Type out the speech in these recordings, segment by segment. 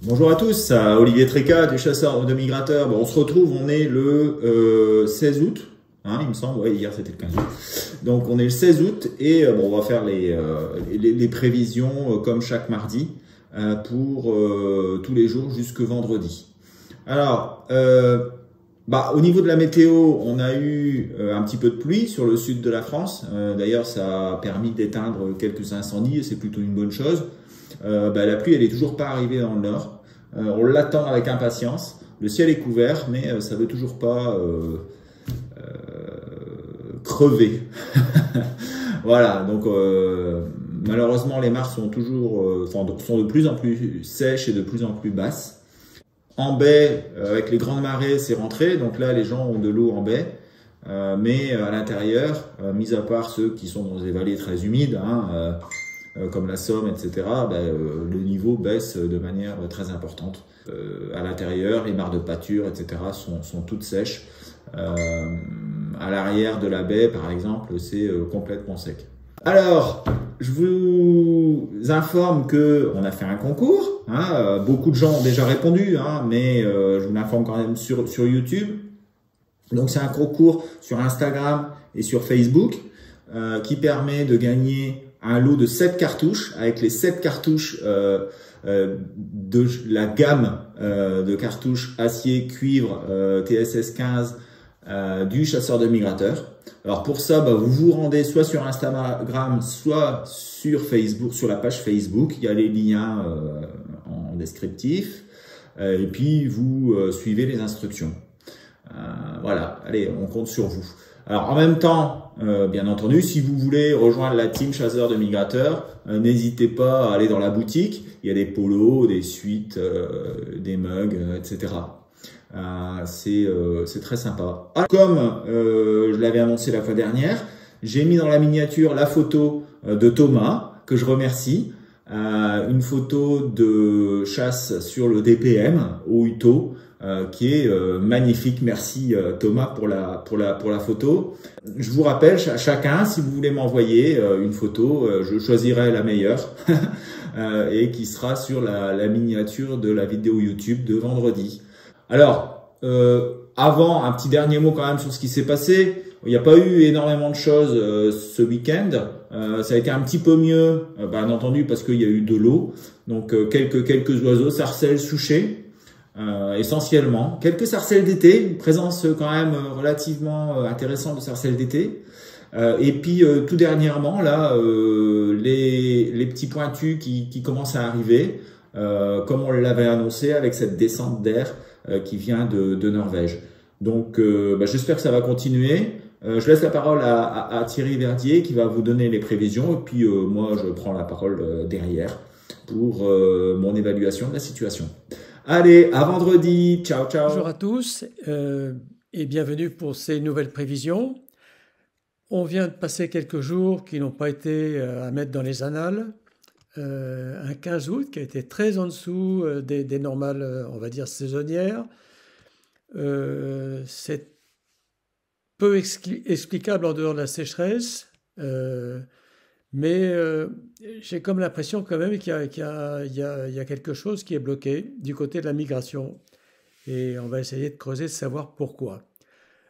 Bonjour à tous, Olivier Trécat du Chasseur de Migrateurs. Bon, on se retrouve, on est le 16 août, hein, il me semble, ouais, hier c'était le 15 août. Donc on est le 16 août et bon, on va faire les prévisions comme chaque mardi pour tous les jours jusque vendredi. Alors, au niveau de la météo, on a eu un petit peu de pluie sur le sud de la France. D'ailleurs, ça a permis d'éteindre quelques incendies et c'est plutôt une bonne chose. La pluie, elle est toujours pas arrivée dans le nord. On l'attend avec impatience. Le ciel est couvert, mais ça veut toujours pas crever. Voilà. Donc malheureusement, les mares sont toujours, sont de plus en plus sèches et de plus en plus basses. En baie, avec les grandes marées, c'est rentré. Donc là, les gens ont de l'eau en baie. Mais à l'intérieur, mis à part ceux qui sont dans des vallées très humides, comme la Somme, etc., le niveau baisse de manière très importante. À l'intérieur, les mares de pâture, etc., sont toutes sèches. À l'arrière de la baie, par exemple, c'est complètement sec. Alors, je vous informe que on a fait un concours. Beaucoup de gens ont déjà répondu, mais je vous l'informe quand même sur YouTube. Donc, c'est un concours sur Instagram et sur Facebook qui permet de gagner un lot de 7 cartouches avec les 7 cartouches de la gamme de cartouches acier cuivre TSS 15 du Chasseur de Migrateurs. Alors pour ça, vous vous rendez soit sur Instagram, soit sur Facebook, sur la page Facebook. Il y a les liens en descriptif. Et puis vous suivez les instructions. Voilà, allez, on compte sur vous. Alors en même temps, bien entendu, si vous voulez rejoindre la team Chasseurs de Migrateurs, n'hésitez pas à aller dans la boutique. Il y a des polos, des suites, des mugs, etc. C'est très sympa. Alors, comme je l'avais annoncé la fois dernière, j'ai mis dans la miniature la photo de Thomas, que je remercie. Une photo de chasse sur le DPM au Uto, qui est magnifique. Merci Thomas pour la photo. Je vous rappelle, chacun, si vous voulez m'envoyer une photo, je choisirai la meilleure et qui sera sur la miniature de la vidéo YouTube de vendredi. Alors, avant, un petit dernier mot quand même sur ce qui s'est passé. Il n'y a pas eu énormément de choses ce week-end. Ça a été un petit peu mieux, bien entendu, parce qu'il y a eu de l'eau. Donc, quelques oiseaux, sarcelles, souchets. Essentiellement. Quelques sarcelles d'été, une présence quand même relativement intéressante de sarcelles d'été. Et puis tout dernièrement, là, les petits pointus qui commencent à arriver, comme on l'avait annoncé avec cette descente d'air qui vient de Norvège. Donc j'espère que ça va continuer. Je laisse la parole à Thierry Verdier qui va vous donner les prévisions. Et puis moi, je prends la parole derrière pour mon évaluation de la situation. Allez, à vendredi. Ciao, ciao. Bonjour à tous et bienvenue pour ces nouvelles prévisions. On vient de passer quelques jours qui n'ont pas été à mettre dans les annales. Un 15 août qui a été très en dessous des normales, on va dire, saisonnières. C'est peu explicable en dehors de la sécheresse. Mais j'ai comme l'impression quand même qu'il y a quelque chose qui est bloqué du côté de la migration. Et on va essayer de creuser, de savoir pourquoi.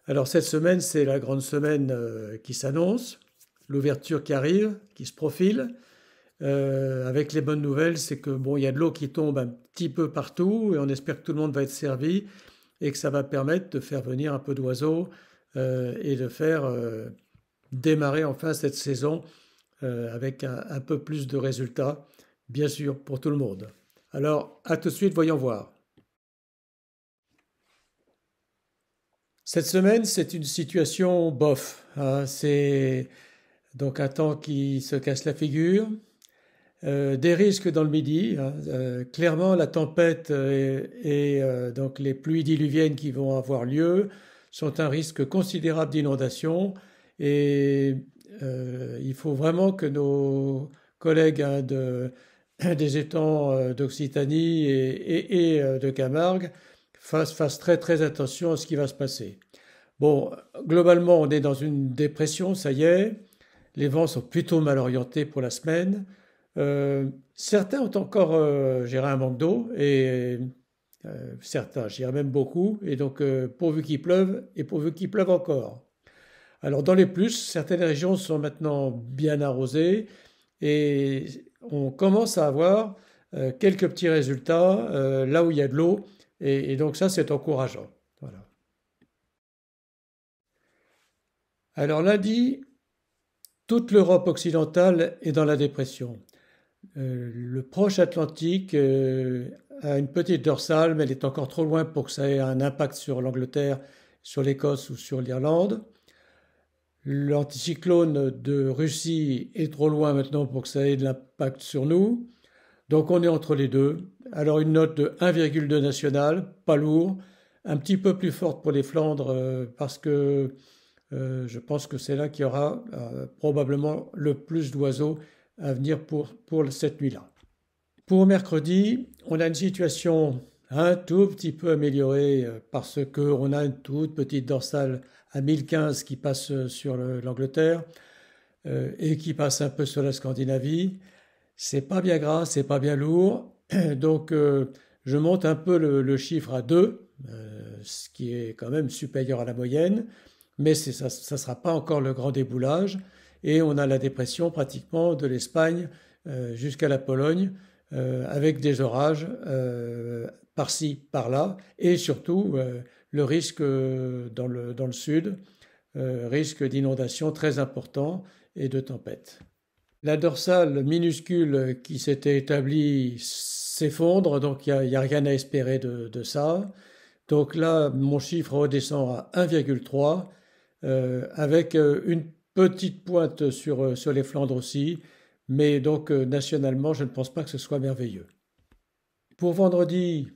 Alors cette semaine, c'est la grande semaine qui s'annonce, l'ouverture qui arrive, qui se profile. Avec les bonnes nouvelles, c'est que il y a de l'eau qui tombe un petit peu partout et on espère que tout le monde va être servi et que ça va permettre de faire venir un peu d'oiseaux et de faire démarrer enfin cette saison avec un peu plus de résultats, bien sûr, pour tout le monde. Alors, à tout de suite, voyons voir. Cette semaine, c'est une situation bof. C'est donc un temps qui se casse la figure. Des risques dans le Midi. Clairement, la tempête et donc les pluies diluviennes qui vont avoir lieu sont un risque considérable d'inondation et il faut vraiment que nos collègues des étangs d'Occitanie et de Camargue fassent très très attention à ce qui va se passer. Bon, globalement, on est dans une dépression, ça y est. Les vents sont plutôt mal orientés pour la semaine. Certains ont encore, je dirais, un manque d'eau, et certains, je dirais même beaucoup, et donc pourvu qu'il pleuve, et pourvu qu'il pleuve encore. Alors dans les plus, certaines régions sont maintenant bien arrosées, et on commence à avoir quelques petits résultats là où il y a de l'eau, et donc ça c'est encourageant. Voilà. Alors lundi, toute l'Europe occidentale est dans la dépression. Le proche Atlantique a une petite dorsale, mais elle est encore trop loin pour que ça ait un impact sur l'Angleterre, sur l'Écosse ou sur l'Irlande. L'anticyclone de Russie est trop loin maintenant pour que ça ait de l'impact sur nous. Donc on est entre les deux. Alors une note de 1,2 national, pas lourd, un petit peu plus forte pour les Flandres parce que je pense que c'est là qu'il y aura probablement le plus d'oiseaux à venir pour cette nuit-là. Pour mercredi, on a une situation un tout petit peu améliorée parce qu'on a une toute petite dorsale à 1015 qui passe sur l'Angleterre et qui passe un peu sur la Scandinavie. C'est pas bien gras, c'est pas bien lourd. Donc je monte un peu le chiffre à 2, ce qui est quand même supérieur à la moyenne, mais ça ne sera pas encore le grand déboulage. Et on a la dépression pratiquement de l'Espagne jusqu'à la Pologne, avec des orages par-ci, par-là, et surtout le risque dans le sud, risque d'inondation très important et de tempête. La dorsale minuscule qui s'était établie s'effondre, donc il n'y a rien à espérer de ça. Donc là, mon chiffre redescend à 1,3, avec une petite pointe sur les Flandres aussi, mais donc nationalement, je ne pense pas que ce soit merveilleux. Pour vendredi,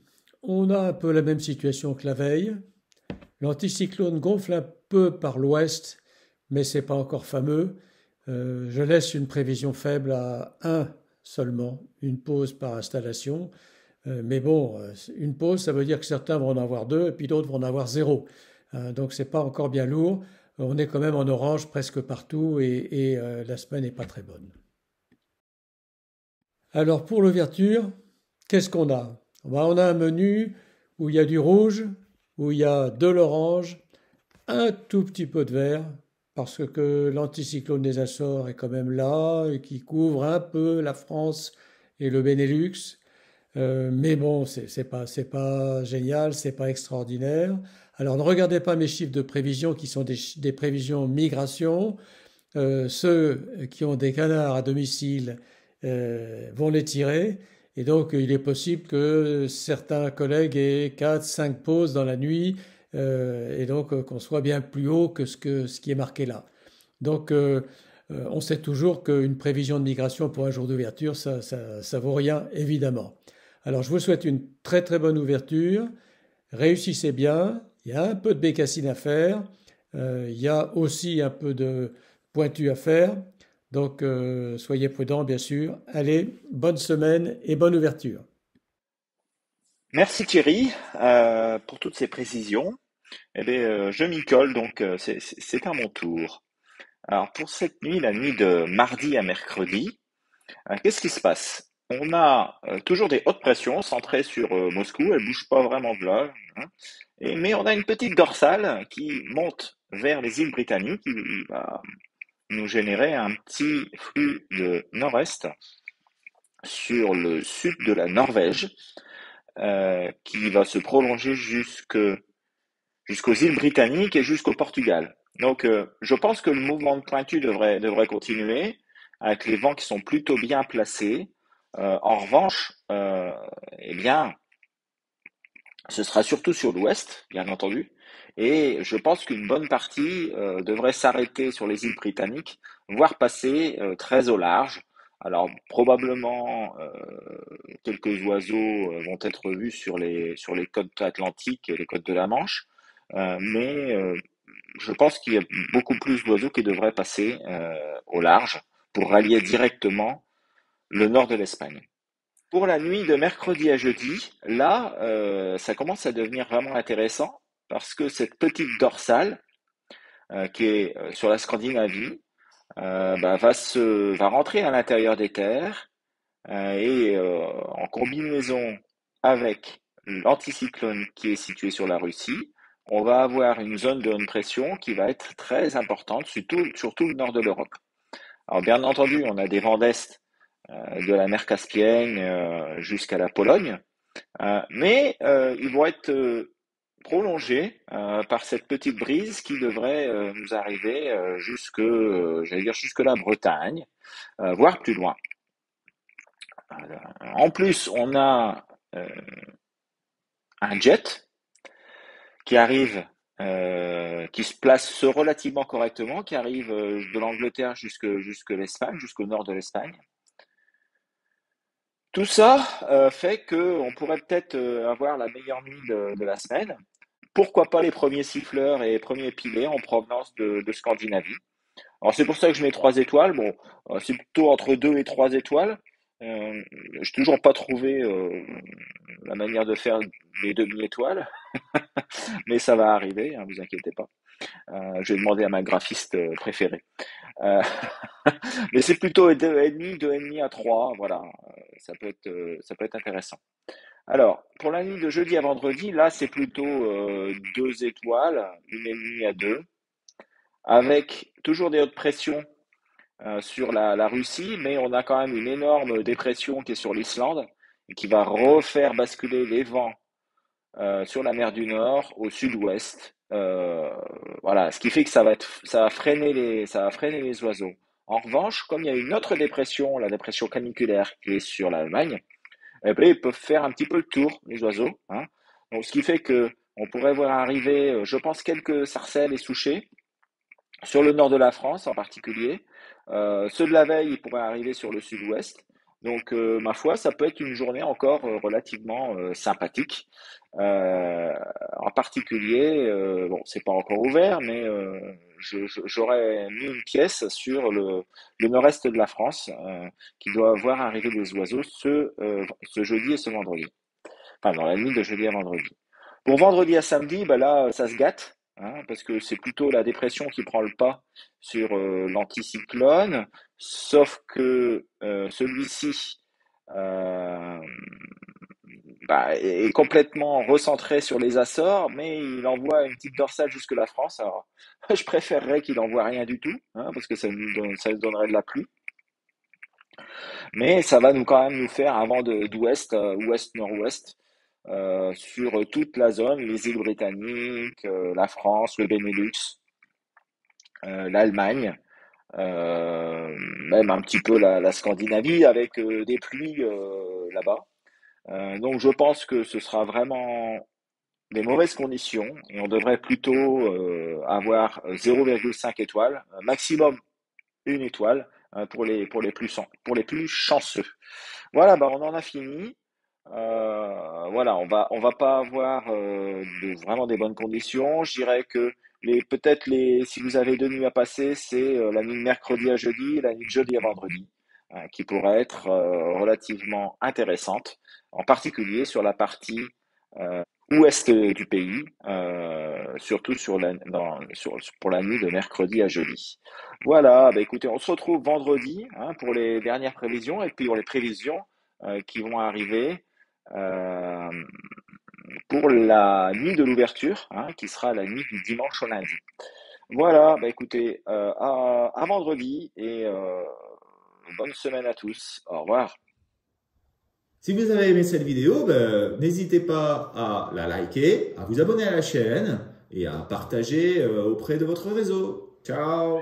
on a un peu la même situation que la veille. L'anticyclone gonfle un peu par l'ouest, mais c'est pas encore fameux. Je laisse une prévision faible à 1 seulement, une pause par installation. Mais bon, une pause, ça veut dire que certains vont en avoir 2 et puis d'autres vont en avoir 0. Donc c'est pas encore bien lourd. On est quand même en orange presque partout et la semaine n'est pas très bonne. Alors pour l'ouverture, qu'est-ce qu'on a? On a un menu où il y a du rouge, où il y a de l'orange, un tout petit peu de vert, parce que l'anticyclone des Açores est quand même là et qui couvre un peu la France et le Benelux. Mais bon, c'est pas génial, c'est pas extraordinaire. Alors ne regardez pas mes chiffres de prévision qui sont des prévisions migration. Ceux qui ont des canards à domicile vont les tirer. Et donc, il est possible que certains collègues aient 4, 5 pauses dans la nuit, et donc qu'on soit bien plus haut que ce qui est marqué là. Donc, on sait toujours qu'une prévision de migration pour un jour d'ouverture, ça vaut rien, évidemment. Alors, je vous souhaite une très très bonne ouverture. Réussissez bien. Il y a un peu de bécassine à faire. Il y a aussi un peu de pointu à faire. Donc, soyez prudents, bien sûr. Allez, bonne semaine et bonne ouverture. Merci Thierry pour toutes ces précisions. Eh bien, je m'y colle, donc c'est à mon tour. Alors pour cette nuit, la nuit de mardi à mercredi, qu'est-ce qui se passe? On a toujours des hautes pressions centrées sur Moscou, elles bougent pas vraiment de là, hein. Mais on a une petite dorsale qui monte vers les îles Britanniques, qui va nous générer un petit flux de nord-est sur le sud de la Norvège, qui va se prolonger jusqu'aux îles Britanniques et jusqu'au Portugal. Donc, je pense que le mouvement de pointu devrait continuer avec les vents qui sont plutôt bien placés. En revanche, eh bien, ce sera surtout sur l'ouest, bien entendu, et je pense qu'une bonne partie devrait s'arrêter sur les îles Britanniques, voire passer très au large. Alors probablement quelques oiseaux vont être vus sur les côtes atlantiques et les côtes de la Manche, mais je pense qu'il y a beaucoup plus d'oiseaux qui devraient passer au large pour rallier directement le nord de l'Espagne. Pour la nuit de mercredi à jeudi, là, ça commence à devenir vraiment intéressant parce que cette petite dorsale qui est sur la Scandinavie va rentrer à l'intérieur des terres en combinaison avec l'anticyclone qui est situé sur la Russie, on va avoir une zone de haute pression qui va être très importante, surtout le nord de l'Europe. Alors bien entendu, on a des vents d'est de la mer Caspienne jusqu'à la Pologne, mais ils vont être prolongés par cette petite brise qui devrait nous arriver jusque la Bretagne, voire plus loin. En plus, on a un jet qui arrive, qui se place relativement correctement, qui arrive de l'Angleterre jusque l'Espagne, jusqu'au nord de l'Espagne. Tout ça fait qu'on pourrait peut-être avoir la meilleure nuit de la semaine. Pourquoi pas les premiers siffleurs et les premiers pilets en provenance de Scandinavie. Alors c'est pour ça que je mets 3 étoiles. Bon, c'est plutôt entre 2 et 3 étoiles. J'ai toujours pas trouvé la manière de faire les demi-étoiles, mais ça va arriver, hein, vous inquiétez pas. Je vais demander à ma graphiste préférée. Euh, mais c'est plutôt 2,5 à 3, voilà. Ça peut être intéressant. Alors, pour la nuit de jeudi à vendredi, là, c'est plutôt 2 étoiles, 1,5 à 2, avec toujours des hautes pressions sur la Russie, mais on a quand même une énorme dépression qui est sur l'Islande et qui va refaire basculer les vents sur la mer du Nord au sud-ouest. Voilà, ce qui fait que ça va freiner les oiseaux. En revanche, comme il y a une autre dépression, la dépression caniculaire qui est sur l'Allemagne, eh bien, ils peuvent faire un petit peu le tour, les oiseaux, hein. Donc, ce qui fait que on pourrait voir arriver, je pense, quelques sarcelles et souchets sur le nord de la France en particulier. Ceux de la veille, ils pourraient arriver sur le sud-ouest. Donc, ma foi, ça peut être une journée encore relativement sympathique. En particulier, bon, c'est pas encore ouvert, mais j'aurais mis une pièce sur le nord-est de la France qui doit voir arriver des oiseaux ce jeudi et ce vendredi. Enfin, dans la nuit de jeudi à vendredi. Pour vendredi à samedi, bah là, ça se gâte, hein, parce que c'est plutôt la dépression qui prend le pas sur l'anticyclone, sauf que celui-ci euh, est complètement recentré sur les Açores, mais il envoie une petite dorsale jusque la France. Alors, je préférerais qu'il envoie rien du tout, hein, parce que ça nous donnerait de la pluie. Mais ça va quand même nous faire un vent d'ouest, ouest-nord-ouest, sur toute la zone, les îles britanniques, la France, le Benelux, l'Allemagne, même un petit peu la Scandinavie avec des pluies là-bas. Donc je pense que ce sera vraiment des mauvaises conditions et on devrait plutôt avoir 0,5 étoiles, maximum 1 étoile pour les plus chanceux. Voilà, bah on en a fini. Voilà, on va pas avoir vraiment des bonnes conditions. Je dirais que si vous avez 2 nuits à passer, c'est la nuit de mercredi à jeudi et la nuit de jeudi à vendredi, qui pourrait être relativement intéressante, en particulier sur la partie ouest du pays, surtout pour la nuit de mercredi à jeudi. Voilà, bah écoutez, on se retrouve vendredi, hein, pour les dernières prévisions et puis pour les prévisions qui vont arriver euh, pour la nuit de l'ouverture, hein, qui sera la nuit du dimanche au lundi. Voilà, bah écoutez, à vendredi et bonne semaine à tous. Au revoir. Si vous avez aimé cette vidéo, ben, n'hésitez pas à la liker, à vous abonner à la chaîne et à partager auprès de votre réseau. Ciao!